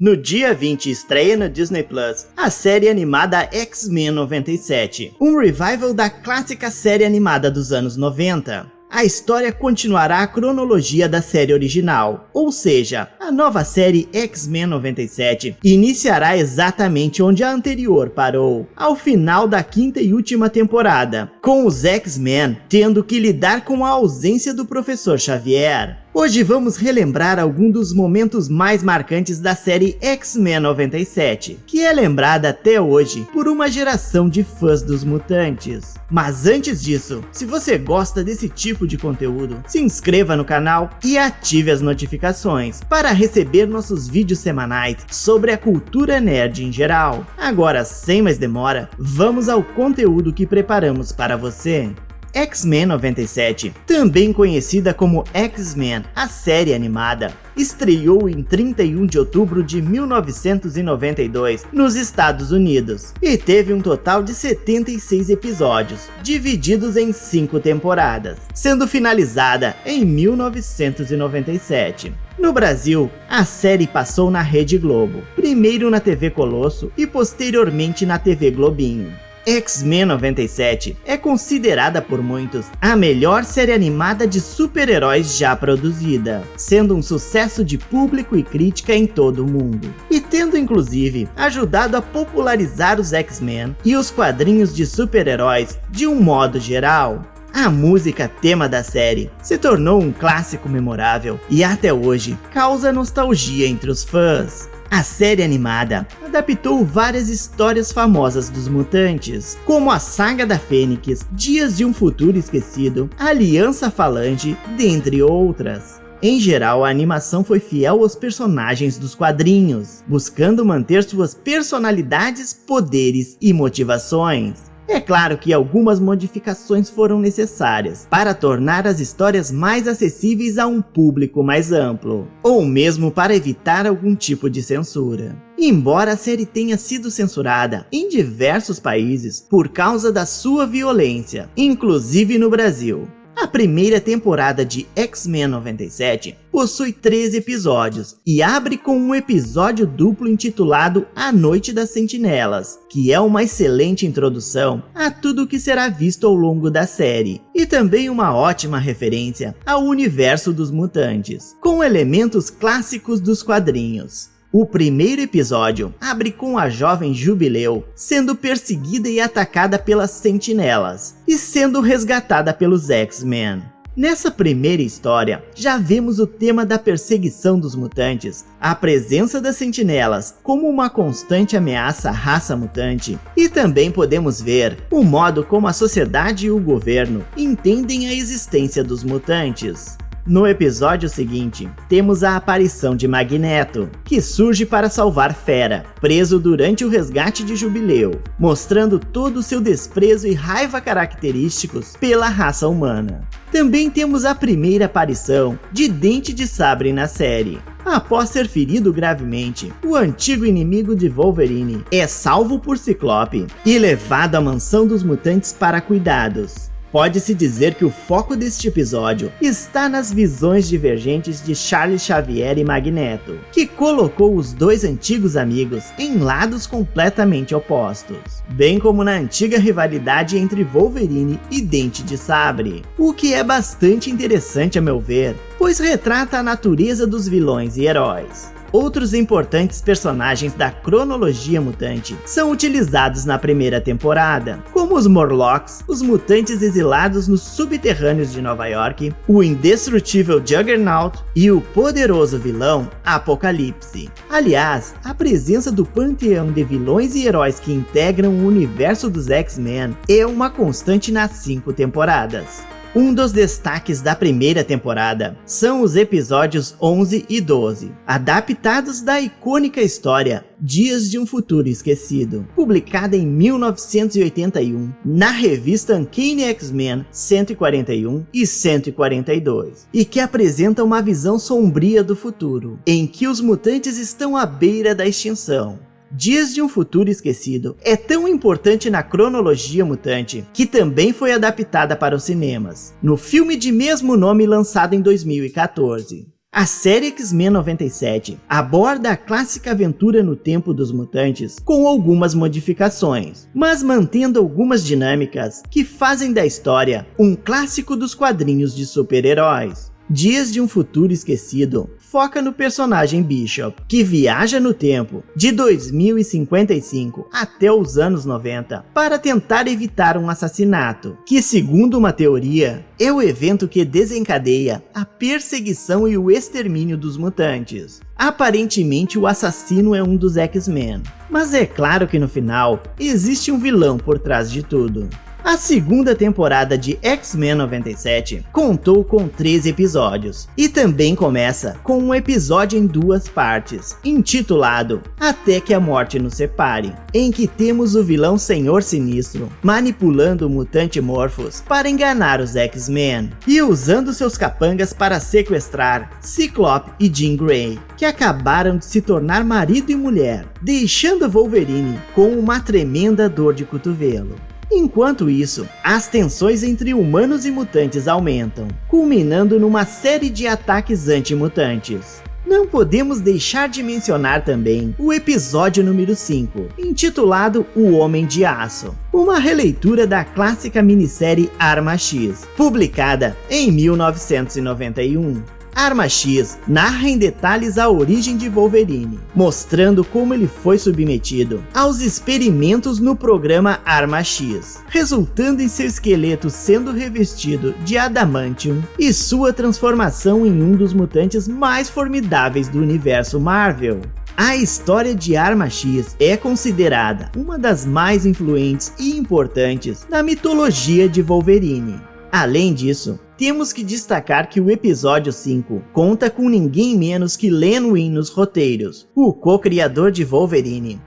No dia 20 estreia no Disney Plus a série animada X-Men 97, um revival da clássica série animada dos anos 90. A história continuará a cronologia da série original, ou seja, a nova série X-Men 97 iniciará exatamente onde a anterior parou, ao final da quinta e última temporada, com os X-Men tendo que lidar com a ausência do Professor Xavier. Hoje vamos relembrar alguns dos momentos mais marcantes da série X-Men 97, que é lembrada até hoje por uma geração de fãs dos mutantes. Mas antes disso, se você gosta desse tipo de conteúdo, se inscreva no canal e ative as notificações para receber nossos vídeos semanais sobre a cultura nerd em geral. Agora, sem mais demora, vamos ao conteúdo que preparamos para você. X-Men 97, também conhecida como X-Men, a série animada, estreou em 31 de outubro de 1992 nos Estados Unidos e teve um total de 76 episódios, divididos em 5 temporadas, sendo finalizada em 1997. No Brasil, a série passou na Rede Globo, primeiro na TV Colosso e posteriormente na TV Globinho. X-Men 97 é considerada por muitos a melhor série animada de super-heróis já produzida, sendo um sucesso de público e crítica em todo o mundo, e tendo inclusive ajudado a popularizar os X-Men e os quadrinhos de super-heróis de um modo geral. A música tema da série se tornou um clássico memorável e até hoje causa nostalgia entre os fãs. A série animada adaptou várias histórias famosas dos mutantes, como a Saga da Fênix, Dias de um Futuro Esquecido, Aliança Falange, dentre outras. Em geral, a animação foi fiel aos personagens dos quadrinhos, buscando manter suas personalidades, poderes e motivações. É claro que algumas modificações foram necessárias para tornar as histórias mais acessíveis a um público mais amplo, ou mesmo para evitar algum tipo de censura. Embora a série tenha sido censurada em diversos países por causa da sua violência, inclusive no Brasil. A primeira temporada de X-Men 97 possui 13 episódios e abre com um episódio duplo intitulado A Noite das Sentinelas, que é uma excelente introdução a tudo o que será visto ao longo da série, e também uma ótima referência ao universo dos mutantes, com elementos clássicos dos quadrinhos. O primeiro episódio abre com a jovem Jubileu sendo perseguida e atacada pelas Sentinelas e sendo resgatada pelos X-Men. Nessa primeira história, já vemos o tema da perseguição dos mutantes, a presença das Sentinelas como uma constante ameaça à raça mutante, e também podemos ver o modo como a sociedade e o governo entendem a existência dos mutantes. No episódio seguinte, temos a aparição de Magneto, que surge para salvar Fera, preso durante o resgate de Jubileu, mostrando todo o seu desprezo e raiva característicos pela raça humana. Também temos a primeira aparição de Dente de Sabre na série. Após ser ferido gravemente, o antigo inimigo de Wolverine é salvo por Ciclope e levado à mansão dos mutantes para cuidados. Pode-se dizer que o foco deste episódio está nas visões divergentes de Charles Xavier e Magneto, que colocou os dois antigos amigos em lados completamente opostos, bem como na antiga rivalidade entre Wolverine e Dente de Sabre, o que é bastante interessante a meu ver, pois retrata a natureza dos vilões e heróis. Outros importantes personagens da cronologia mutante são utilizados na primeira temporada, como os Morlocks, os mutantes exilados nos subterrâneos de Nova York, o indestrutível Juggernaut e o poderoso vilão Apocalipse. Aliás, a presença do panteão de vilões e heróis que integram o universo dos X-Men é uma constante nas 5 temporadas. Um dos destaques da primeira temporada são os episódios 11 e 12, adaptados da icônica história Dias de um Futuro Esquecido, publicada em 1981 na revista Uncanny X-Men 141 e 142, e que apresenta uma visão sombria do futuro, em que os mutantes estão à beira da extinção. Dias de um Futuro Esquecido é tão importante na cronologia mutante que também foi adaptada para os cinemas, no filme de mesmo nome lançado em 2014. A série X-Men 97 aborda a clássica aventura no tempo dos mutantes com algumas modificações, mas mantendo algumas dinâmicas que fazem da história um clássico dos quadrinhos de super-heróis. Dias de um Futuro Esquecido foca no personagem Bishop, que viaja no tempo de 2055 até os anos 90 para tentar evitar um assassinato, que segundo uma teoria, é o evento que desencadeia a perseguição e o extermínio dos mutantes. Aparentemente o assassino é um dos X-Men, mas é claro que no final existe um vilão por trás de tudo. A segunda temporada de X-Men 97 contou com 13 episódios e também começa com um episódio em duas partes, intitulado Até que a Morte nos Separe, em que temos o vilão Senhor Sinistro manipulando o mutante Morphos para enganar os X-Men e usando seus capangas para sequestrar Ciclope e Jean Grey, que acabaram de se tornar marido e mulher, deixando Wolverine com uma tremenda dor de cotovelo. Enquanto isso, as tensões entre humanos e mutantes aumentam, culminando numa série de ataques anti-mutantes. Não podemos deixar de mencionar também o episódio número 5, intitulado O Homem de Aço, uma releitura da clássica minissérie Arma X, publicada em 1991. Arma X narra em detalhes a origem de Wolverine, mostrando como ele foi submetido aos experimentos no programa Arma X, resultando em seu esqueleto sendo revestido de adamantium e sua transformação em um dos mutantes mais formidáveis do universo Marvel. A história de Arma X é considerada uma das mais influentes e importantes da mitologia de Wolverine. Além disso, temos que destacar que o episódio 5 conta com ninguém menos que Len Wein nos roteiros, o co-criador de Wolverine.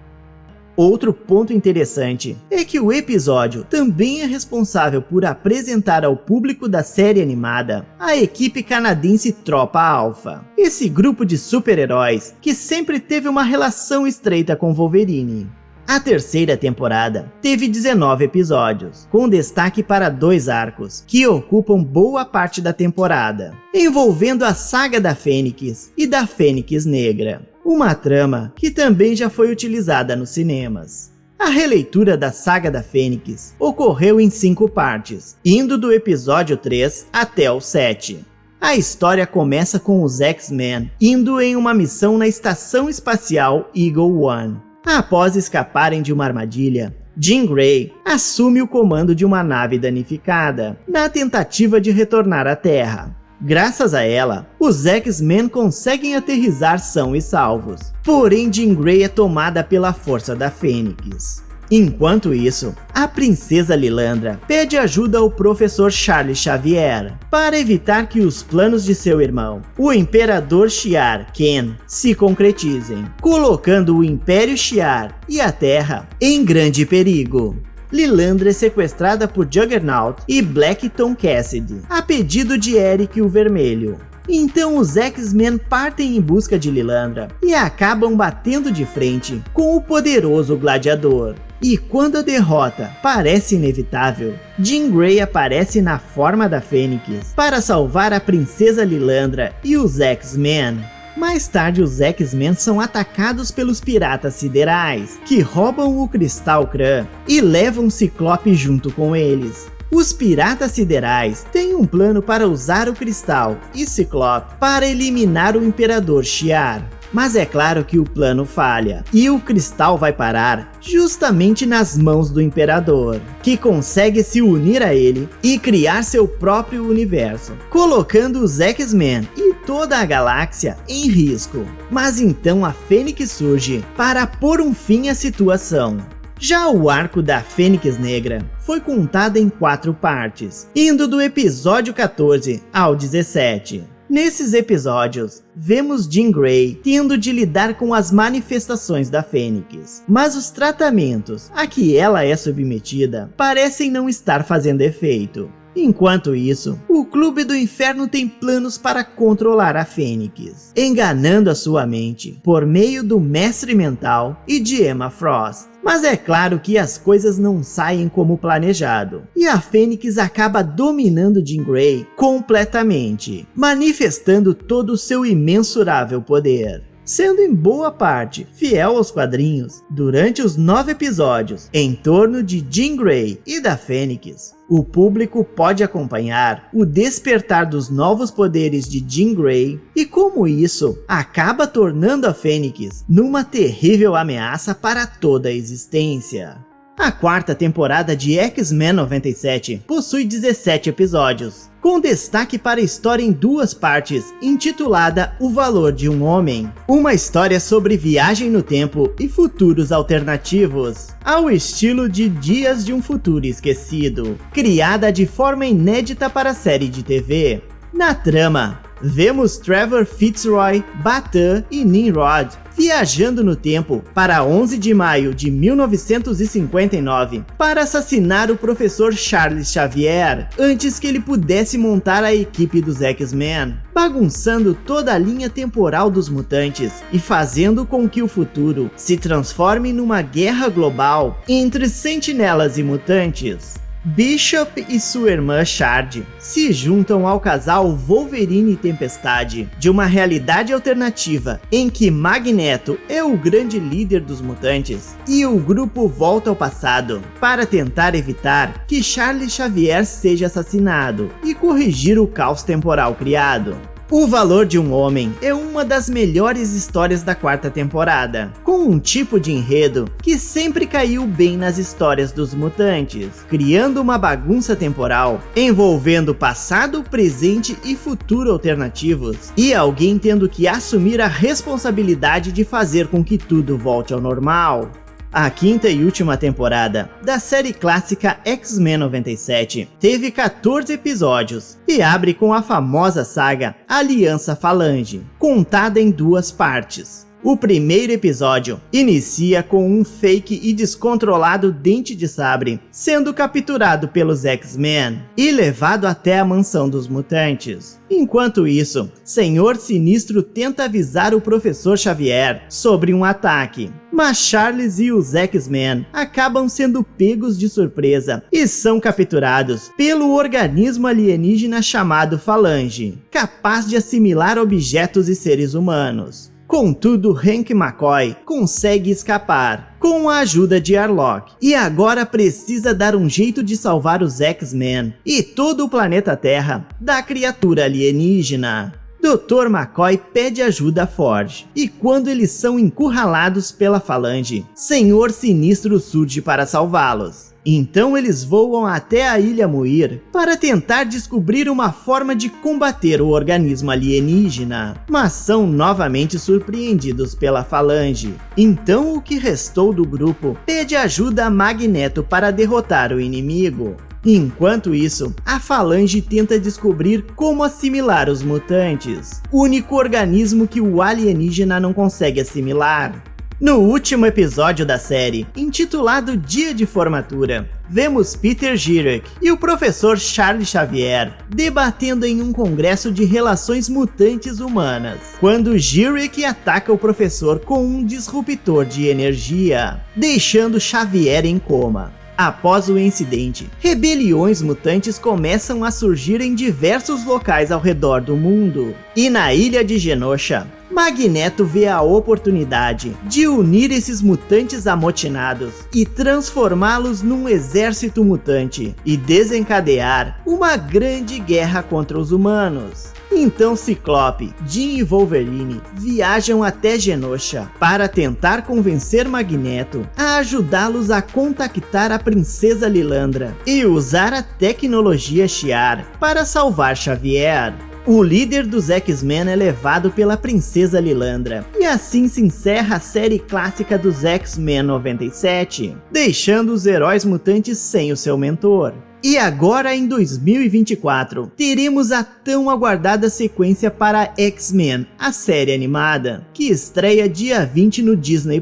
Outro ponto interessante é que o episódio também é responsável por apresentar ao público da série animada a equipe canadense Tropa Alpha, esse grupo de super-heróis que sempre teve uma relação estreita com Wolverine. A terceira temporada teve 19 episódios, com destaque para 2 arcos, que ocupam boa parte da temporada, envolvendo a saga da Fênix e da Fênix Negra, uma trama que também já foi utilizada nos cinemas. A releitura da saga da Fênix ocorreu em 5 partes, indo do episódio 3 até o 7. A história começa com os X-Men indo em uma missão na estação espacial Eagle One. Após escaparem de uma armadilha, Jean Grey assume o comando de uma nave danificada, na tentativa de retornar à Terra. Graças a ela, os X-Men conseguem aterrissar são e salvos, porém Jean Grey é tomada pela força da Fênix. Enquanto isso, a princesa Lilandra pede ajuda ao professor Charles Xavier para evitar que os planos de seu irmão, o Imperador Shi'ar, Ken, se concretizem, colocando o Império Shi'ar e a Terra em grande perigo. Lilandra é sequestrada por Juggernaut e Black Tom Cassidy, a pedido de Eric o Vermelho. Então os X-Men partem em busca de Lilandra e acabam batendo de frente com o poderoso Gladiador. E quando a derrota parece inevitável, Jean Grey aparece na forma da Fênix para salvar a princesa Lilandra e os X-Men. Mais tarde, os X-Men são atacados pelos piratas siderais, que roubam o Cristal Kran e levam Ciclope junto com eles. Os piratas siderais têm um plano para usar o Cristal e Ciclope para eliminar o Imperador Shi'ar. Mas é claro que o plano falha, e o Cristal vai parar justamente nas mãos do Imperador, que consegue se unir a ele e criar seu próprio universo, colocando os X-Men e toda a galáxia em risco. Mas então a Fênix surge para pôr um fim à situação. Já o arco da Fênix Negra foi contado em 4 partes, indo do episódio 14 ao 17. Nesses episódios, vemos Jean Grey tendo de lidar com as manifestações da Fênix, mas os tratamentos a que ela é submetida parecem não estar fazendo efeito. Enquanto isso, o Clube do Inferno tem planos para controlar a Fênix, enganando a sua mente por meio do Mestre Mental e de Emma Frost. Mas é claro que as coisas não saem como planejado, e a Fênix acaba dominando Jean Grey completamente, manifestando todo o seu imensurável poder. Sendo em boa parte fiel aos quadrinhos, durante os 9 episódios em torno de Jean Grey e da Fênix, o público pode acompanhar o despertar dos novos poderes de Jean Grey e como isso acaba tornando a Fênix numa terrível ameaça para toda a existência. A 4ª temporada de X-Men 97 possui 17 episódios, com destaque para a história em 2 partes, intitulada O Valor de um Homem, uma história sobre viagem no tempo e futuros alternativos, ao estilo de Dias de um Futuro Esquecido, criada de forma inédita para a série de TV. Na trama, vemos Trevor Fitzroy, Batan e Nimrod viajando no tempo para 11 de maio de 1959 para assassinar o professor Charles Xavier antes que ele pudesse montar a equipe dos X-Men, bagunçando toda a linha temporal dos mutantes e fazendo com que o futuro se transforme numa guerra global entre sentinelas e mutantes. Bishop e sua irmã Shard se juntam ao casal Wolverine e Tempestade de uma realidade alternativa em que Magneto é o grande líder dos mutantes e o grupo volta ao passado para tentar evitar que Charles Xavier seja assassinado e corrigir o caos temporal criado. O Valor de um Homem é uma das melhores histórias da 4ª temporada, com um tipo de enredo que sempre caiu bem nas histórias dos mutantes, criando uma bagunça temporal, envolvendo passado, presente e futuro alternativos, e alguém tendo que assumir a responsabilidade de fazer com que tudo volte ao normal. A 5ª e última temporada da série clássica X-Men 97 teve 14 episódios e abre com a famosa saga Aliança Falange, contada em 2 partes. O primeiro episódio inicia com um fake e descontrolado Dente de Sabre sendo capturado pelos X-Men e levado até a mansão dos mutantes. Enquanto isso, Senhor Sinistro tenta avisar o Professor Xavier sobre um ataque, mas Charles e os X-Men acabam sendo pegos de surpresa e são capturados pelo organismo alienígena chamado Falange, capaz de assimilar objetos e seres humanos. Contudo, Hank McCoy consegue escapar com a ajuda de Arlok e agora precisa dar um jeito de salvar os X-Men e todo o planeta Terra da criatura alienígena. Dr. McCoy pede ajuda a Forge e quando eles são encurralados pela Falange, Senhor Sinistro surge para salvá-los. Então eles voam até a Ilha Muir para tentar descobrir uma forma de combater o organismo alienígena, mas são novamente surpreendidos pela Falange. Então o que restou do grupo pede ajuda a Magneto para derrotar o inimigo. Enquanto isso, a Falange tenta descobrir como assimilar os mutantes, único organismo que o alienígena não consegue assimilar. No último episódio da série, intitulado Dia de Formatura, vemos Peter Girac e o professor Charles Xavier debatendo em um congresso de relações mutantes humanas, quando Girac ataca o professor com um disruptor de energia, deixando Xavier em coma. Após o incidente, rebeliões mutantes começam a surgir em diversos locais ao redor do mundo, e na ilha de Genosha, Magneto vê a oportunidade de unir esses mutantes amotinados e transformá-los num exército mutante e desencadear uma grande guerra contra os humanos. Então Ciclope, Jean e Wolverine viajam até Genosha para tentar convencer Magneto a ajudá-los a contactar a Princesa Lilandra e usar a tecnologia Shi'ar para salvar Xavier. O líder dos X-Men é levado pela Princesa Lilandra, e assim se encerra a série clássica dos X-Men 97, deixando os heróis mutantes sem o seu mentor. E agora em 2024, teremos a tão aguardada sequência para X-Men, a série animada, que estreia dia 20 no Disney+.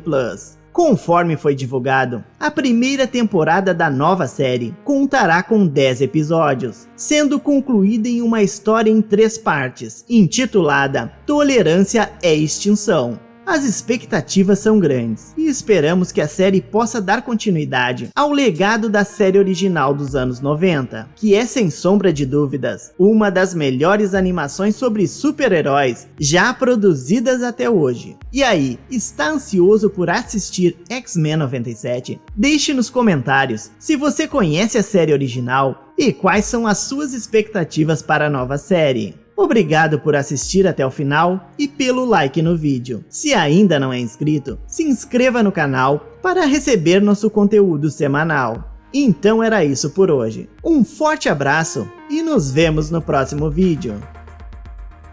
Conforme foi divulgado, a primeira temporada da nova série contará com 10 episódios, sendo concluída em uma história em 3 partes, intitulada Tolerância é Extinção. As expectativas são grandes e esperamos que a série possa dar continuidade ao legado da série original dos anos 90, que é sem sombra de dúvidas uma das melhores animações sobre super-heróis já produzidas até hoje. E aí, está ansioso por assistir X-Men 97? Deixe nos comentários se você conhece a série original e quais são as suas expectativas para a nova série. Obrigado por assistir até o final e pelo like no vídeo. Se ainda não é inscrito, se inscreva no canal para receber nosso conteúdo semanal. Então era isso por hoje. Um forte abraço e nos vemos no próximo vídeo.